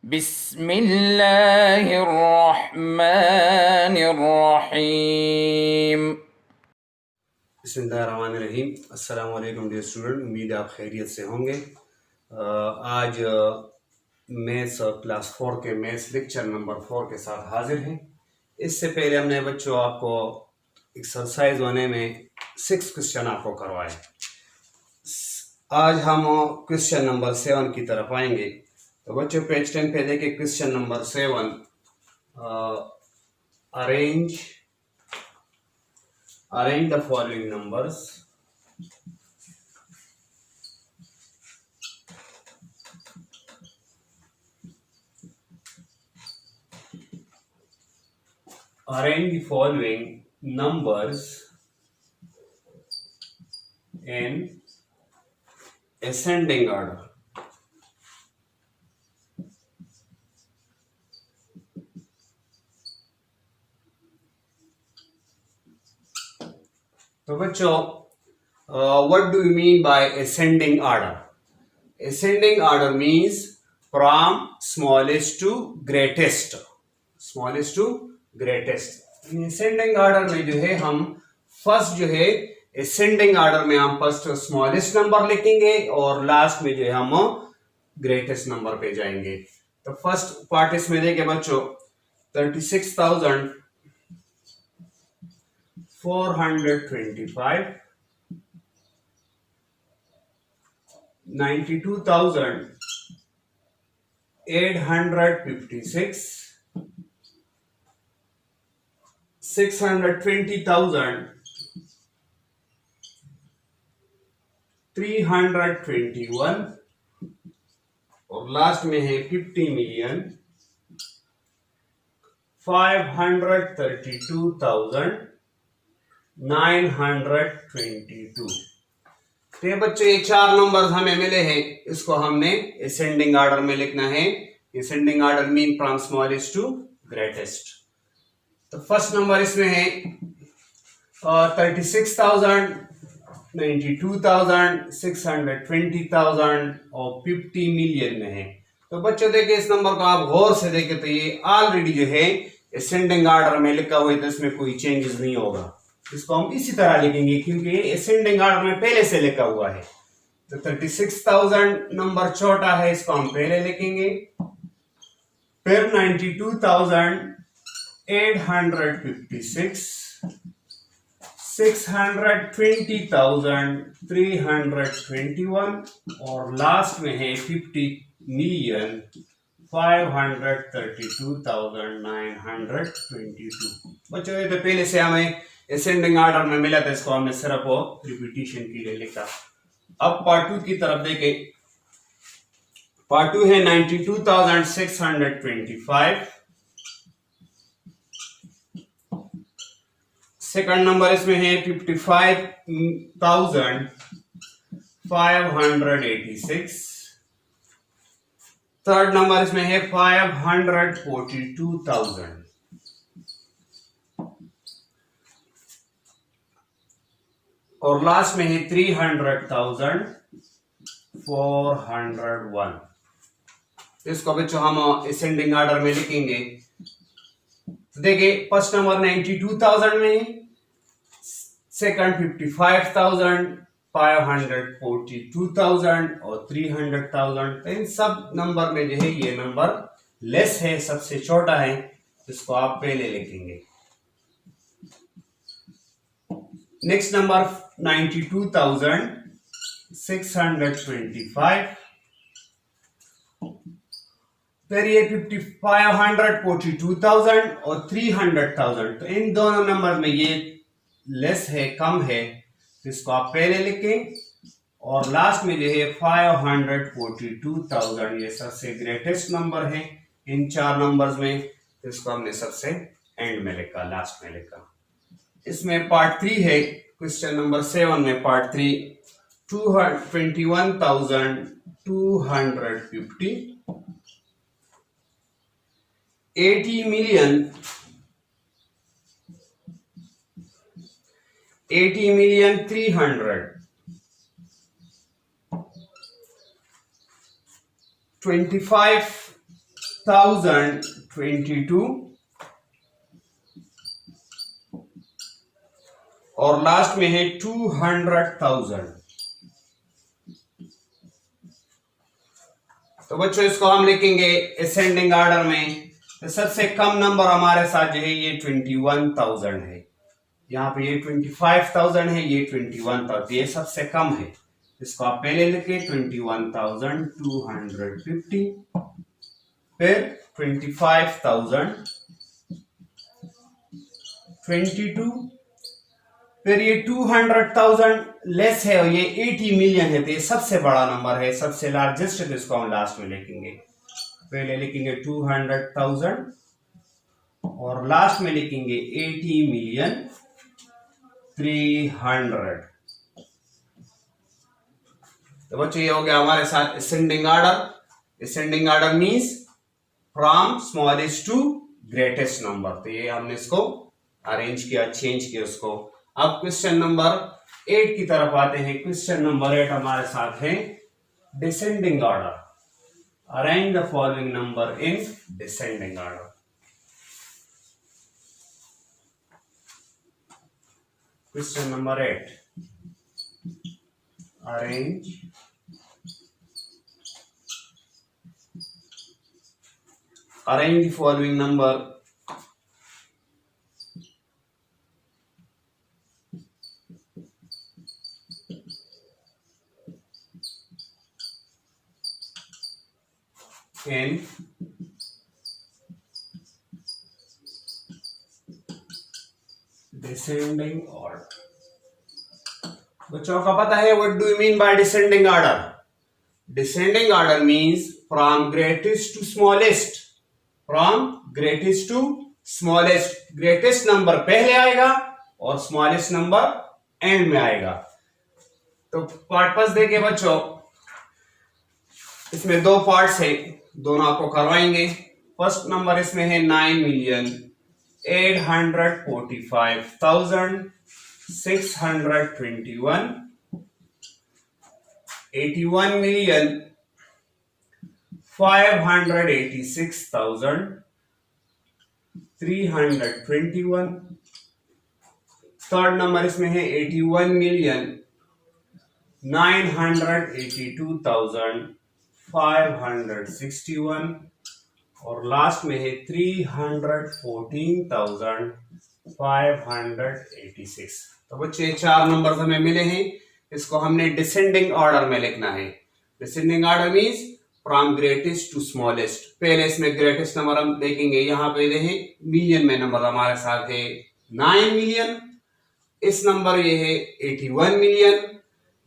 बिस्मिल्लाहिर्रहमानिर्रहीम। बिस्मिल्लाहिर्रहमानिर्रहीम। अस्सलाम वालेकुम डियर स्टूडेंट, उम्मीद है आप खैरियत से होंगे। आज मैथ्स क्लास 4 के मैथ्स लेक्चर नंबर 4 के साथ हाजिर हैं। इससे पहले हमने बच्चों आपको एक्सरसाइज होने में 6 क्वेश्चन आपको करवाए। आज हम क्वेश्चन नंबर 7 की तरफ आएंगे। तो बच्चों पेज 10 पे देखिए question number 7। Arrange the following numbers. Arrange the following numbers in ascending order. तो बच्चों what do you mean by ascending order? Ascending order means from smallest to greatest. Smallest to greatest. Ascending order में जो है हम first जो है ascending order में हम फर्स्ट स्मॉलेस्ट नंबर लिखेंगे और लास्ट में जो है हम ग्रेटेस्ट नंबर पे जाएंगे। तो फर्स्ट पार्ट इसमें देखिए बच्चों 36,425, 92,856, 620,321 और लास्ट में है 50,532,922। तो ये बच्चों ये चार नंबर्स हमें मिले हैं, इसको हमने असेंडिंग ऑर्डर में लिखना है। Ascending order mean from smallest to greatest. तो फर्स्ट नंबर इसमें है 36,000, 92,000, 620,000 और 50 मिलियन में है। तो बच्चों देखिए इस नंबर को आप गौर से देखें तो ये ऑलरेडी जो है असेंडिंग ऑर्डर में लिखा हुआ है, तो इसमें कोई चेंजेस नहीं होगा। इसको हम इसी तरह लिखेंगे क्योंकि ये असेंडिंग ऑर्डर में पहले से लिखा हुआ है। तो 36,000 नंबर छोटा है, इसको हम पहले लिखेंगे। फिर 92,856, 620,321 और लास्ट में है 50,532,922। बच्चों ये तो पहले से हमें असेंडिंग ऑर्डर में मिला था, इसको हमने सिर्फ वो रिपीटिशन के लिए लिखा। अब पार्ट 2 की तरफ देखें। पार्ट 2 है 92,625, सेकंड नंबर इसमें है 55,586, थर्ड नंबर इसमें है 542,000 और लास्ट में है 300,401। इसको बच्चों हम असेंडिंग ऑर्डर में लिखेंगे। तो देखिए फर्स्ट नंबर 92,000 में है, सेकंड 55,000, 542,000 और 300,000। तो इन सब नंबर में जो है ये नंबर लेस है, सबसे छोटा है, इसको आप पहले लिखेंगे। नेक्स्ट नंबर 92,625, फिर ये 542,000 और 300,000। तो इन दोनों नंबर में ये लेस है, कम है, तो इसको आप पहले लिखें और लास्ट में जो है 542,000 ये सबसे ग्रेटेस्ट नंबर है इन चार नंबर्स में, तो इसको हमने सबसे एंड में लिखा, लास्ट में लिखा। इसमें पार्ट 3 है क्वेश्चन नंबर 7 में पार्ट 3 21,250, 80,300, 25 1022 और लास्ट में है 200,000। तो बच्चों इसको हम लिखेंगे असेंडिंग ऑर्डर में। तो सबसे कम नंबर हमारे साथ जो है ये 21,000 है, यहाँ पे ये 25,000 है, ये 21,000, ये सबसे कम है। इसको आप पहले लिखे 21,250, फिर 25,000, 22, फिर ये 200,000 लेस है और ये 80 मिलियन है, तो ये सबसे बड़ा नंबर है, सबसे लार्जेस्ट है, तो इसको हम लास्ट में लिखेंगे। पहले लिखेंगे 200,000 और लास्ट में लिखेंगे 80,300,000। तो बच्चों ये हो गया हमारे साथ ascending order. Ascending order means from smallest to greatest number. तो ये हमने इसको अरेंज किया, चेंज किया उसको। अब क्वेश्चन नंबर 8 की तरफ आते हैं। क्वेश्चन नंबर 8 हमारे साथ है descending order. Arrange the following number in descending order. Question number 8, arrange the following number in descending order। बच्चों का पता है what do you mean by descending order? Descending order means from greatest to smallest। From greatest to smallest, greatest number पहले आएगा और smallest number and में आएगा। तो पर्पस देखे बच्चों, इसमें दो पार्ट्स है, दोनों आपको करवाएंगे। फर्स्ट नंबर इसमें है 9,845,621, 81,586,321। थर्ड नंबर इसमें है 81,982,561 और लास्ट में है 314,586। तो बच्चे चार नंबर हमें मिले हैं, इसको हमने डिसेंडिंग ऑर्डर में लिखना है। Descending order means from greatest to smallest. पहले इसमें ग्रेटेस्ट नंबर हम देखेंगे, यहाँ पे देखें मिलियन में नंबर हमारे साथ है 9 मिलियन, इस नंबर ये है 81 मिलियन,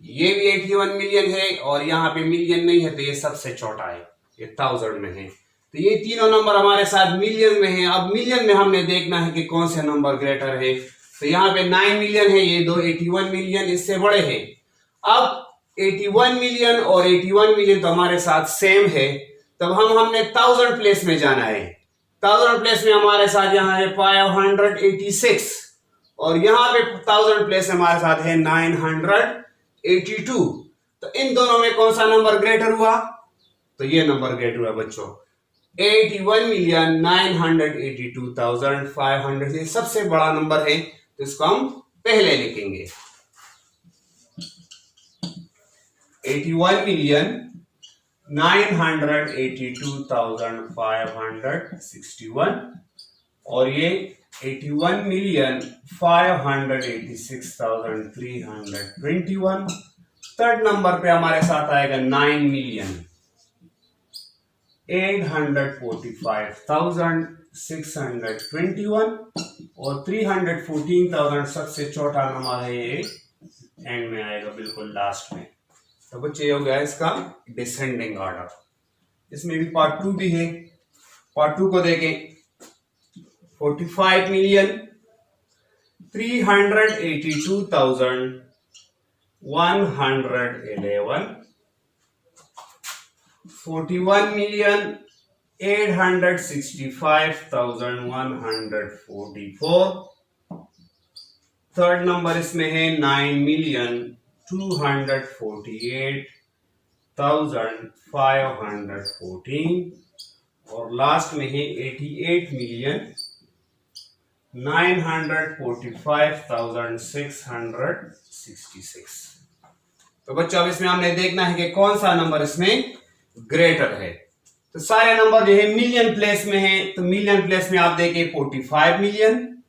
ये भी 81 मिलियन है और यहाँ पे मिलियन नहीं है तो ये सबसे छोटा है, ये 1000 में है। तो ये तीनों नंबर हमारे साथ मिलियन में है। अब मिलियन में हमने देखना है कि कौन से नंबर ग्रेटर है। तो यहाँ पे 9 मिलियन है, ये दो 81 मिलियन इससे बड़े हैं। अब 81 मिलियन और 81 मिलियन तो हमारे साथ सेम है, तब हमने 1000 प्लेस में जाना है। 1000 प्लेस में हमारे साथ यहाँ है 586 और यहाँ पे 1000 प्लेस हमारे साथ है 982। तो इन दोनों में कौन सा नंबर ग्रेटर हुआ? तो ये नंबर ग्रेटर हुआ बच्चों, 81,982,500। ये सबसे बड़ा नंबर है, तो इसको हम पहले लिखेंगे 81,982,561 और ये 81,586,321। थर्ड नंबर पे हमारे साथ आएगा 9,845,621 और 314,000 सबसे छोटा नंबर है, ये एंड में आएगा बिल्कुल लास्ट में। तो बच्चे हो गया इसका डिसेंडिंग ऑर्डर। इसमें भी पार्ट 2 भी है। पार्ट 2 को देखें, 45,382,111, 41,865,144। थर्ड नंबर इसमें है 9,248,514 और लास्ट में है 88,945,666। तो बच्चों अब इसमें हमने देखना है कि कौन सा नंबर इसमें ग्रेटर है। तो सारे नंबर जो है मिलियन प्लेस में है, तो मिलियन प्लेस में आप देखिए 45 मिलियन,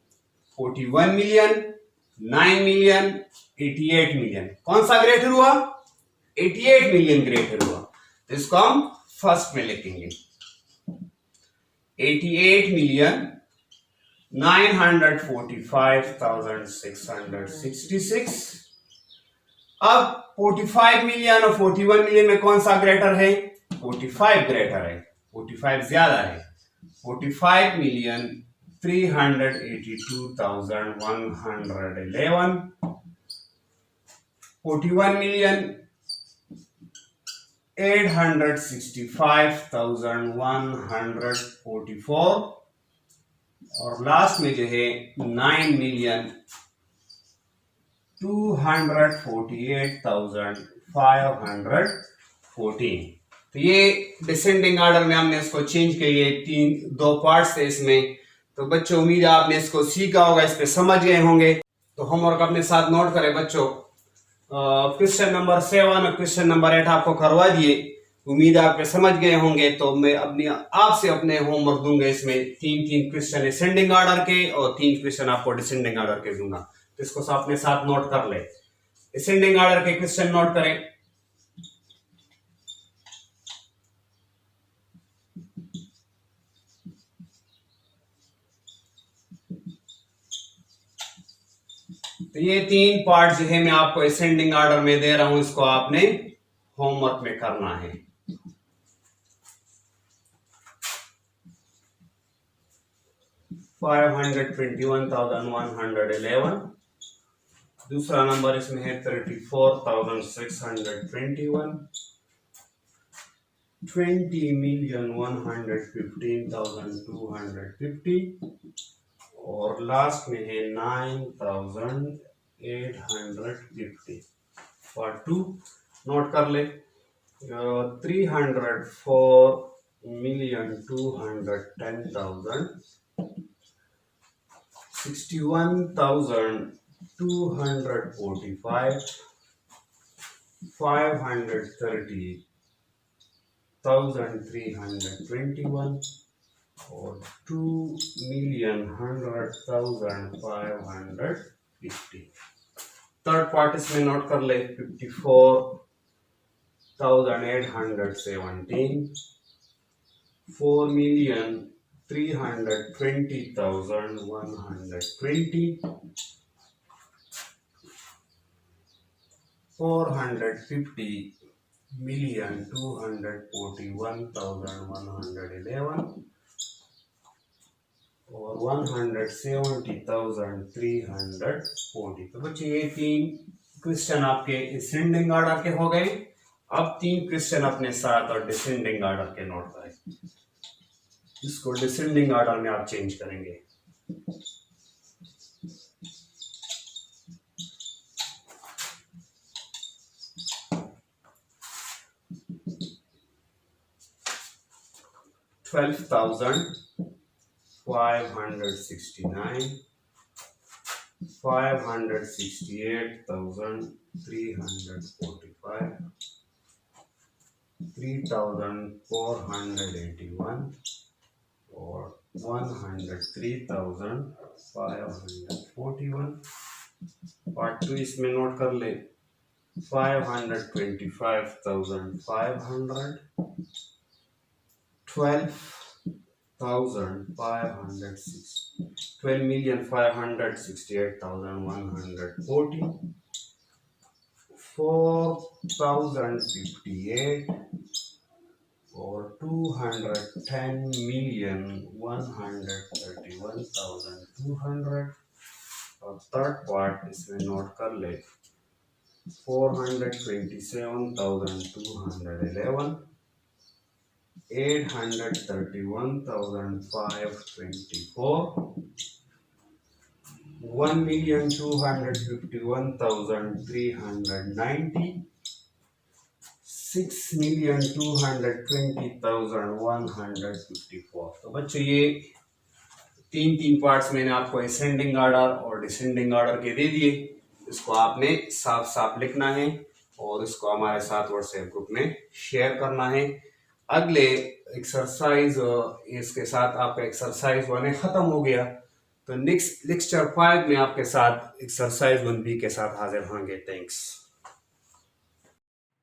41 मिलियन, 9 मिलियन, 88 मिलियन। कौन सा ग्रेटर हुआ? 88 मिलियन ग्रेटर हुआ। तो इसको हम फर्स्ट में लिखेंगे 88 मिलियन 945,666। अब 45 मिलियन और 41 मिलियन में कौन सा ग्रेटर है? 45 ग्रेटर है, 45 ज्यादा है। 45 मिलियन 382,111, 41 मिलियन 865,144 और लास्ट में जो है 9 मिलियन 248,514। तो ये डिसेंडिंग ऑर्डर में हमने इसको चेंज किए, दो पार्ट्स थे इसमें। तो बच्चों उम्मीद है आपने इसको सीखा होगा, इस पे समझ गए होंगे। तो होमवर्क अपने साथ नोट करें बच्चों। क्वेश्चन नंबर 7 और क्वेश्चन नंबर 8 आपको करवा दिए, उम्मीद है आप समझ गए होंगे। तो मैं आपसे अपने होमवर्क दूंगा, इसमें 3 क्वेश्चन असेंडिंग ऑर्डर के और 3 क्वेश्चन आपको डिसेंडिंग ऑर्डर के दूंगा। तो इसको अपने साथ नोट कर ले। असेंडिंग ऑर्डर के क्वेश्चन नोट करें। तो ये 3 पार्ट जो है मैं आपको असेंडिंग ऑर्डर में दे रहा हूं, इसको आपने होमवर्क में करना है। $521,111, दूसरा नंबर इसमें है 34,621, 20,115,250 और लास्ट में है 9,850। पार्ट 2 नोट कर ले। 304,210,000, 61,245, 530,321 और 2,100,550। थर्ड पार्ट इसमें नोट कर ले। 54,817, 4,320,120, 450,241,111 और 170,340। तो बच्चे ये 3 क्वेश्चन आपके असेंडिंग ऑर्डर के हो गए। अब 3 क्वेश्चन अपने साथ और डिसेंडिंग ऑर्डर के नोट करें। इसको डिसेंडिंग ऑर्डर में आप चेंज करेंगे। $12,569, 568,345, 3,481 और 103,541। पार्ट 2 इसमें नोट कर ले। 525,500, 12,568,140, 4,058 और 210,131,200 और थर्ड पार्ट इसमें नोट कर ले। 427,211, 831,524, 1,251,390, 6,220,154। तो बच्चों ये तीन तीन पार्ट्स मैंने आपको असेंडिंग ऑर्डर और डिसेंडिंग ऑर्डर के दे दिए। इसको आपने साफ साफ लिखना है और इसको हमारे साथ व्हाट्सएप ग्रुप में शेयर करना है। अगले एक्सरसाइज इसके साथ आपका एक्सरसाइज 1 खत्म हो गया, तो नेक्स्ट लेक्चर 5 में आपके साथ एक्सरसाइज 1B के साथ हाजिर होंगे। थैंक्स।